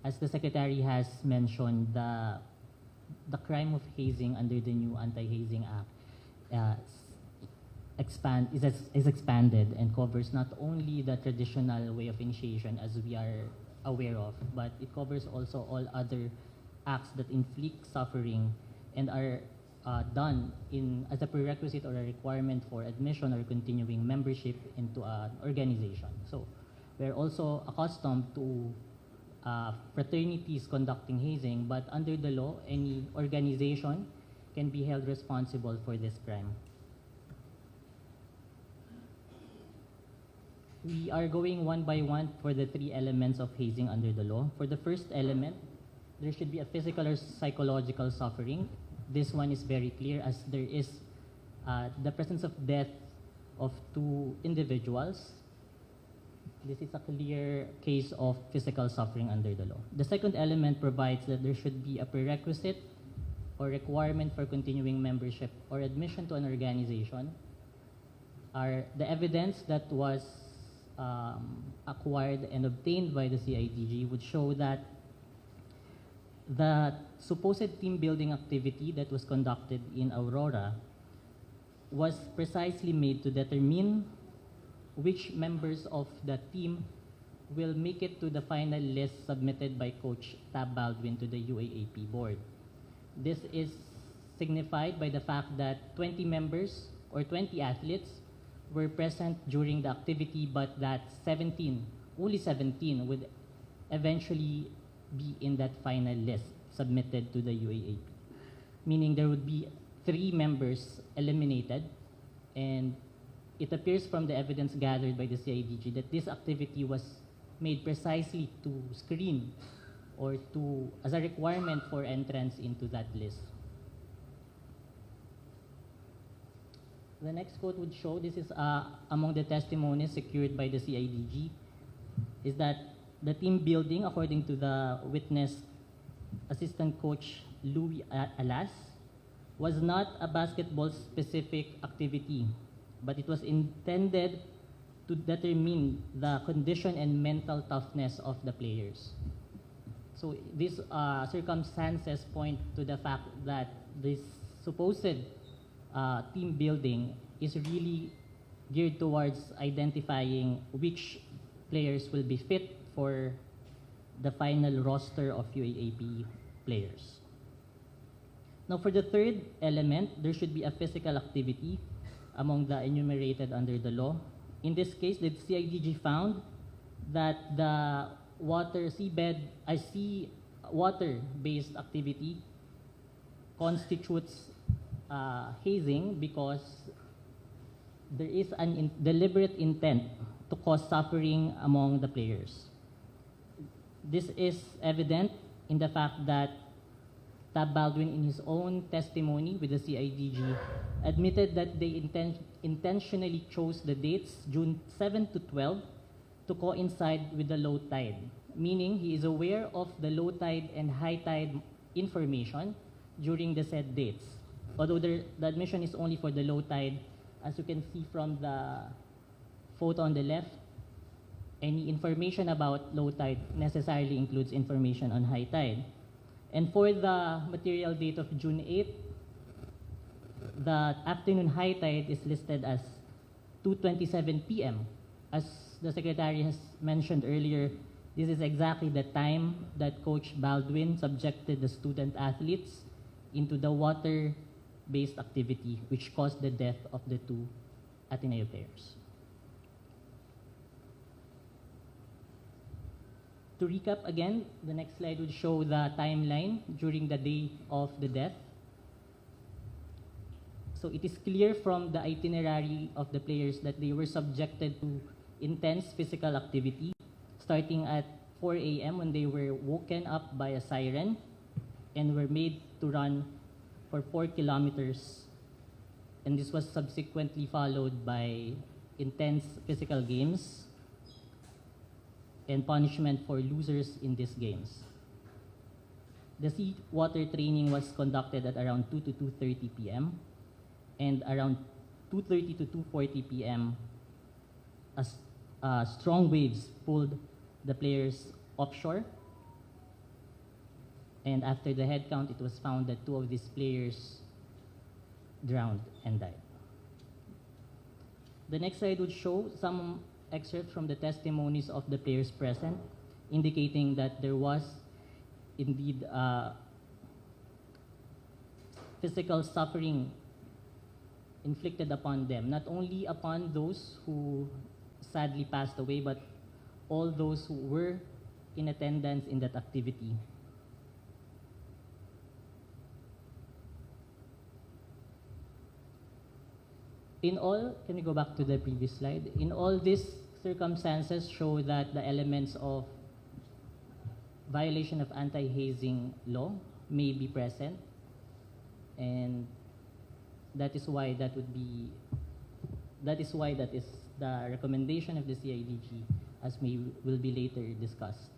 as the Secretary has mentioned, the crime of hazing under the new Anti-Hazing Act uh, is expanded and covers not only the traditional way of initiation as we are aware of, but it covers also all other acts that inflict suffering and are done as a prerequisite or a requirement for admission or continuing membership into an organization. So we're also accustomed to fraternities conducting hazing, but under the law, any organization can be held responsible for this crime. We are going one by one for the three elements of hazing under the law. For the first element, there should be a physical or psychological suffering. This one is very clear as there is the presence of death of two individuals. This is a clear case of physical suffering under the law. The second element provides that there should be a prerequisite or requirement for continuing membership or admission to an organization. The evidence that was acquired and obtained by the CIDG would show that the supposed team building activity that was conducted in Aurora was precisely made to determine which members of the team will make it to the final list submitted by Coach Tab Baldwin to the UAAP board. This is signified by the fact that 20 members or 20 athletes were present during the activity, but that only 17 would eventually be in that final list submitted to the UAAP. Meaning there would be 3 members eliminated, and it appears from the evidence gathered by the CIDG that this activity was made precisely to screen or as a requirement for entrance into that list. The next quote would show, this is among the testimonies secured by the CIDG, is that the team building, according to the witness, assistant coach Louis Alas, was not a basketball-specific activity, but it was intended to determine the condition and mental toughness of the players. So these circumstances point to the fact that this supposed team building is really geared towards identifying which players will be fit for the final roster of UAAP players. Now for the third element, there should be a physical activity among the enumerated under the law. In this case, the CIDG found that the water-based activity constitutes hazing because there is an deliberate intent to cause suffering among the players. This is evident in the fact that Tab Baldwin, in his own testimony with the CIDG, admitted that they intentionally chose the dates June 7 to 12 to coincide with the low tide, meaning he is aware of the low tide and high tide information during the said dates. Although the admission is only for the low tide, as you can see from the photo on the left, any information about low tide necessarily includes information on high tide. And for the material date of June 8, the afternoon high tide is listed as 2:27 p.m. As the Secretary has mentioned earlier, this is exactly the time that Coach Baldwin subjected the student athletes into the water-based activity, which caused the death of the 2 Ateneo players. To recap again, the next slide would show the timeline during the day of the death. So it is clear from the itinerary of the players that they were subjected to intense physical activity, starting at 4 a.m. when they were woken up by a siren and were made to run for 4 kilometers. And this was subsequently followed by intense physical games and punishment for losers in these games. The seawater training was conducted at around 2 to 2:30 p.m. and around 2:30 to 2:40 p.m. as strong waves pulled the players offshore, And after the head count, it was found that 2 of these players drowned and died. The next slide would show some excerpts from the testimonies of the players present, indicating that there was indeed physical suffering inflicted upon them, not only upon those who sadly passed away, but all those who were in attendance in that activity. In all, can we go back to the previous slide? In all, these circumstances show that the elements of violation of anti-hazing law may be present, and that is why that is the recommendation of the CIDG, as will be later discussed.